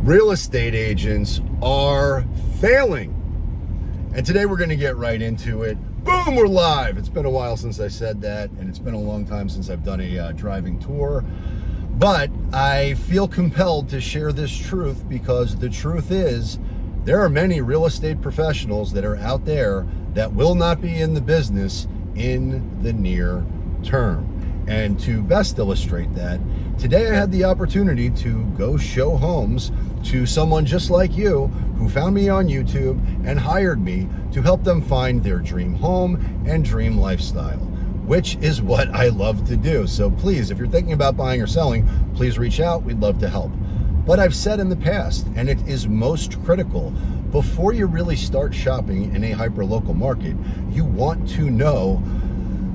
real estate agents are failing. And today we're going to get right into it. Boom, we're live. It's been a while since I said that, and it's been a long time since I've done a driving tour. But I feel compelled to share this truth because the truth is there are many real estate professionals that are out there that will not be in the business in the near term. And to best illustrate that, today I had the opportunity to go show homes to someone just like you who found me on YouTube and hired me to help them find their dream home and dream lifestyle, which is what I love to do. So please, if you're thinking about buying or selling, please reach out. We'd love to help. But I've said in the past, and it is most critical, before you really start shopping in a hyperlocal market, you want to know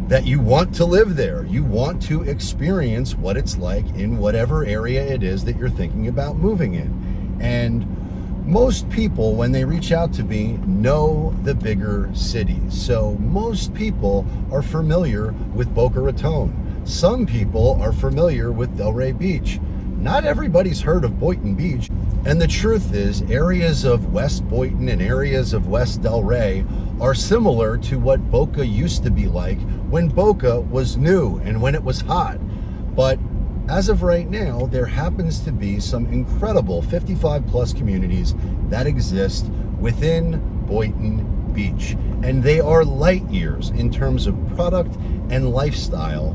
that you want to live there. You want to experience what it's like in whatever area it is that you're thinking about moving in. And most people, when they reach out to me, know the bigger cities. So most people are familiar with Boca Raton. Some people are familiar with Delray Beach. Not everybody's heard of Boynton Beach. And the truth is, areas of West Boynton and areas of West Delray are similar to what Boca used to be like when Boca was new and when it was hot. But as of right now, there happens to be some incredible 55 plus communities that exist within Boynton Beach. And they are light years in terms of product and lifestyle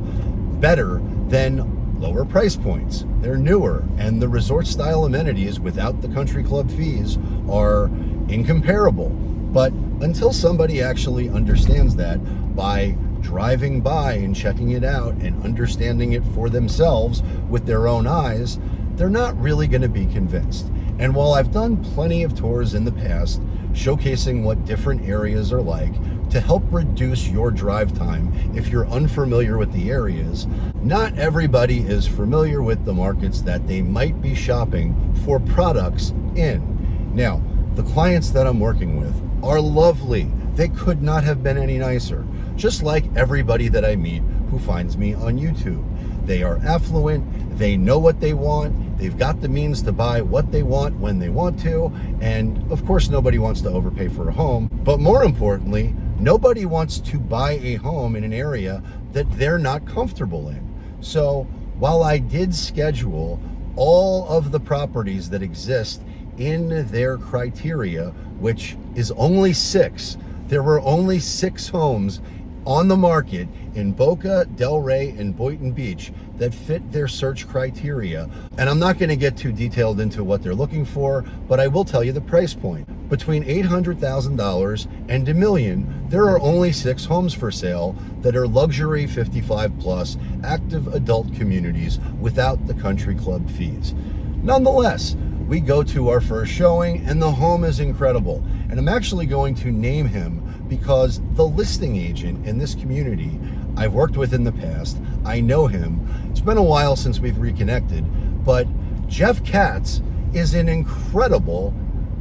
better than lower price points. They're newer, and the resort style amenities without the country club fees are incomparable. But until somebody actually understands that by driving by and checking it out and understanding it for themselves with their own eyes, they're not really going to be convinced. And while I've done plenty of tours in the past showcasing what different areas are like to help reduce your drive time if you're unfamiliar with the areas, not everybody is familiar with the markets that they might be shopping for products in. Now, the clients that I'm working with are lovely. They could not have been any nicer. Just like everybody that I meet who finds me on YouTube. They are affluent, they know what they want, they've got the means to buy what they want when they want to, and of course nobody wants to overpay for a home, but more importantly, nobody wants to buy a home in an area that they're not comfortable in. So while I did schedule all of the properties that exist in their criteria, which is only 6, there were only 6 homes on the market in Boca, Delray, and Boynton Beach that fit their search criteria. And I'm not going to get too detailed into what they're looking for, but I will tell you the price point. Between $800,000 and $1 million, there are only 6 homes for sale that are luxury 55 plus active adult communities without the country club fees. Nonetheless, we go to our first showing and the home is incredible. And I'm actually going to name him because the listing agent in this community I've worked with in the past, I know him. It's been a while since we've reconnected, but Jeff Katz is an incredible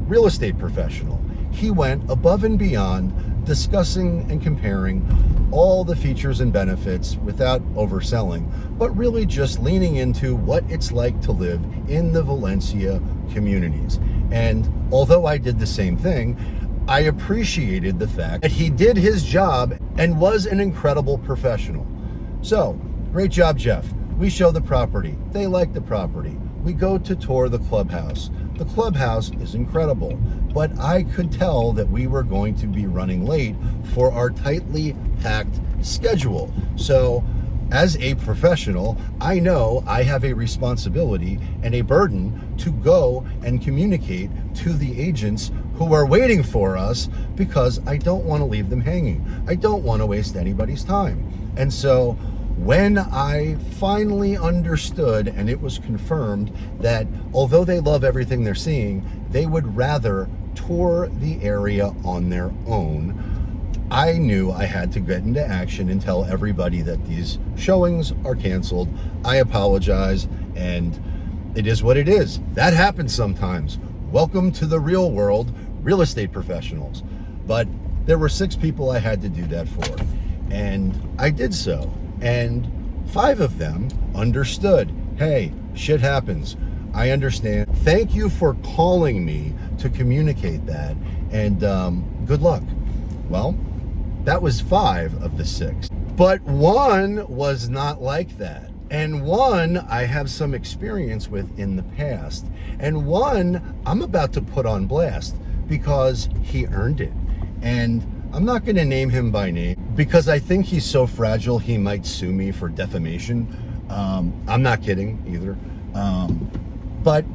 real estate professional. He went above and beyond discussing and comparing all the features and benefits without overselling, but really just leaning into what it's like to live in the Valencia communities. And although I did the same thing, I appreciated the fact that he did his job and was an incredible professional. So, great job, Jeff. We show the property. They like the property. We go to tour the clubhouse. The clubhouse is incredible, but I could tell that we were going to be running late for our tightly packed schedule. So, as a professional, I know I have a responsibility and a burden to go and communicate to the agents who are waiting for us because I don't want to leave them hanging. I don't want to waste anybody's time. And so when I finally understood and it was confirmed that although they love everything they're seeing, they would rather tour the area on their own, I knew I had to get into action and tell everybody that these showings are canceled. I apologize, and it is what it is. That happens sometimes. Welcome to the real world, real estate professionals. But there were 6 people I had to do that for, and I did so. And 5 of them understood, hey, shit happens. I understand. Thank you for calling me to communicate that, and good luck. Well, that was 5 of the 6. But one was not like that. And one I have some experience with in the past. And one I'm about to put on blast because he earned it. And I'm not going to name him by name because I think he's so fragile he might sue me for defamation. I'm not kidding either. But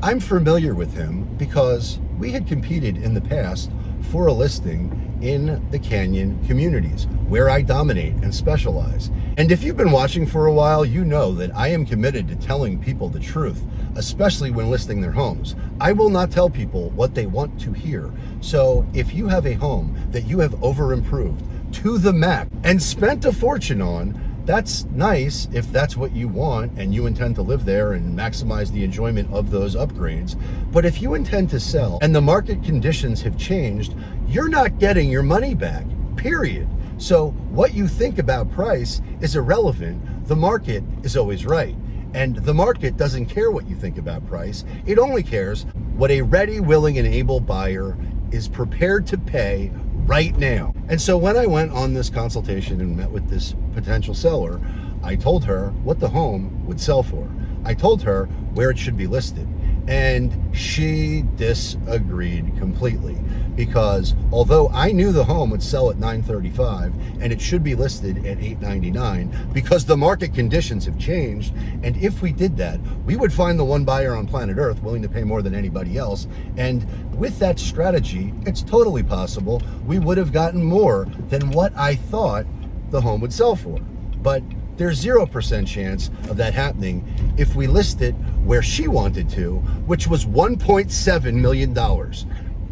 I'm familiar with him because we had competed in the past for a listing in the Canyon communities where I dominate and specialize. And if you've been watching for a while, you know that I am committed to telling people the truth, especially when listing their homes. I will not tell people what they want to hear. So if you have a home that you have over improved to the max and spent a fortune on, that's nice if that's what you want and you intend to live there and maximize the enjoyment of those upgrades. But if you intend to sell and the market conditions have changed, you're not getting your money back, period. So what you think about price is irrelevant. The market is always right. And the market doesn't care what you think about price. It only cares what a ready, willing, and able buyer is prepared to pay right now. And so when I went on this consultation and met with this potential seller, I told her what the home would sell for. I told her where it should be listed. And she disagreed completely because although I knew the home would sell at $935 and it should be listed at $899 because the market conditions have changed, and if we did that, we would find the one buyer on planet Earth willing to pay more than anybody else. And with that strategy, it's totally possible we would have gotten more than what I thought the home would sell for. But there's 0% chance of that happening if we list it where she wanted to, which was $1.7 million.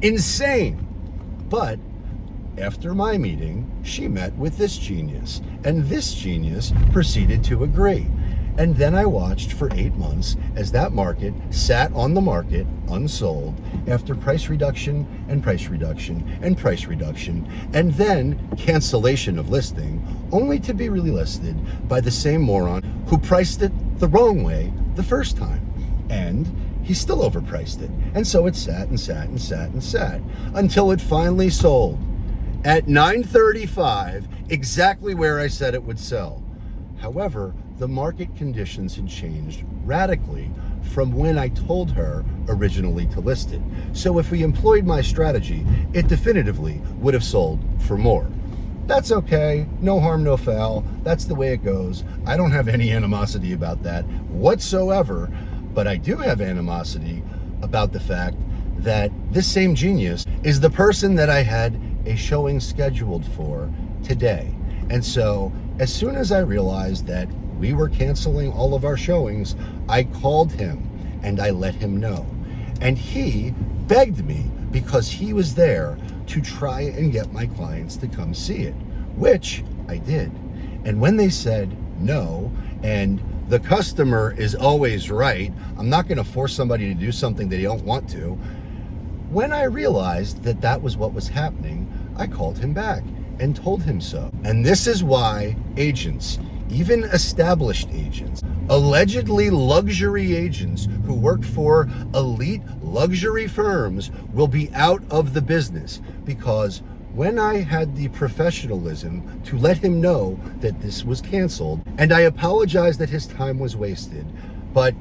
Insane. But after my meeting, she met with this genius, and this genius proceeded to agree. And then I watched for 8 months as that market sat on the market unsold after price reduction and price reduction and price reduction, and then cancellation of listing, only to be relisted by the same moron who priced it the wrong way the first time. And he still overpriced it. And so it sat and sat and sat and sat until it finally sold at $935, exactly where I said it would sell. However, the market conditions had changed radically from when I told her originally to list it. So if we employed my strategy, it definitively would have sold for more. That's okay. No harm, no foul. That's the way it goes. I don't have any animosity about that whatsoever, but I do have animosity about the fact that this same genius is the person that I had a showing scheduled for today. And so as soon as I realized that we were canceling all of our showings, I called him and I let him know. And he begged me, because he was there, to try and get my clients to come see it, which I did. And when they said no, and the customer is always right, I'm not going to force somebody to do something they don't want to. When I realized that that was what was happening, I called him back and told him so. And this is why agents, even established agents, allegedly luxury agents who work for elite luxury firms, will be out of the business. Because when I had the professionalism to let him know that this was canceled, and I apologized that his time was wasted, but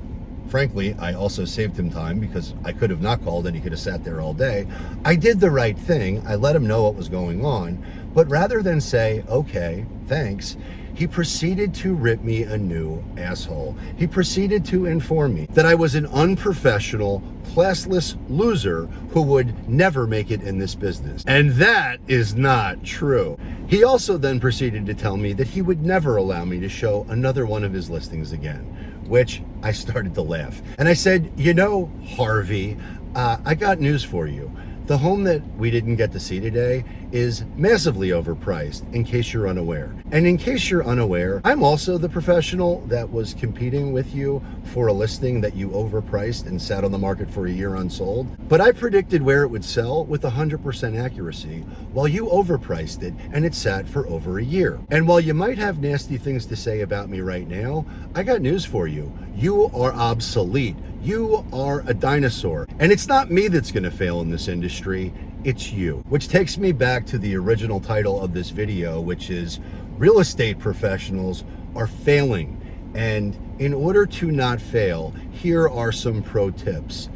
frankly, I also saved him time because I could have not called and he could have sat there all day. I did the right thing. I let him know what was going on. But rather than say, okay, thanks, he proceeded to rip me a new asshole. He proceeded to inform me that I was an unprofessional, classless loser who would never make it in this business. And that is not true. He also then proceeded to tell me that he would never allow me to show another one of his listings again, which I started to laugh. And I said, you know, Harvey, I got news for you. The home that we didn't get to see today is massively overpriced, in case you're unaware. And in case you're unaware, I'm also the professional that was competing with you for a listing that you overpriced and sat on the market for a year unsold. But I predicted where it would sell with 100% accuracy, while you overpriced it and it sat for over a year. And while you might have nasty things to say about me right now, I got news for you. You are obsolete. you are a dinosaur. And it's not me that's gonna fail in this industry, it's you. Which takes me back to the original title of this video, which is Real Estate Professionals Are Failing. And in order to not fail, here are some pro tips.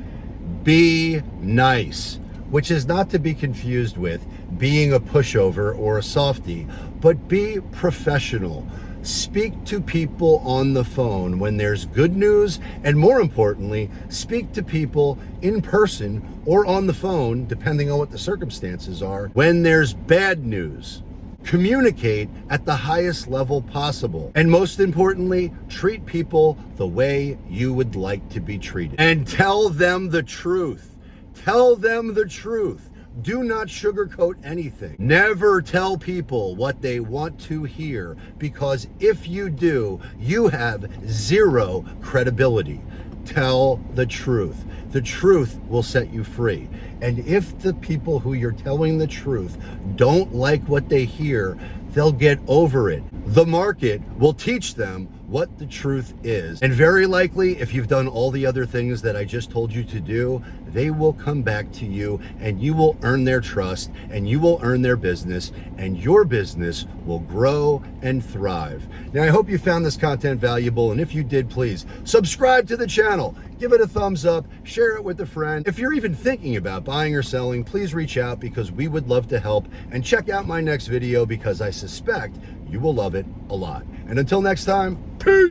Be nice, which is not to be confused with being a pushover or a softie, but be professional. Speak to people on the phone when there's good news, and more importantly, speak to people in person or on the phone, depending on what the circumstances are, when there's bad news. Communicate at the highest level possible. And most importantly, treat people the way you would like to be treated. And tell them the truth. Tell them the truth. Do not sugarcoat anything. Never tell people what they want to hear, because if you do, you have zero credibility. Tell the truth. The truth will set you free. And if the people who you're telling the truth don't like what they hear, they'll get over it. The market will teach them what the truth is. And very likely, if you've done all the other things that I just told you to do, they will come back to you and you will earn their trust and you will earn their business and your business will grow and thrive. Now, I hope you found this content valuable, and if you did, please subscribe to the channel, give it a thumbs up, share it with a friend. If you're even thinking about buying or selling, please reach out because we would love to help, and check out my next video because I suspect you will love it a lot. And until next time, peace.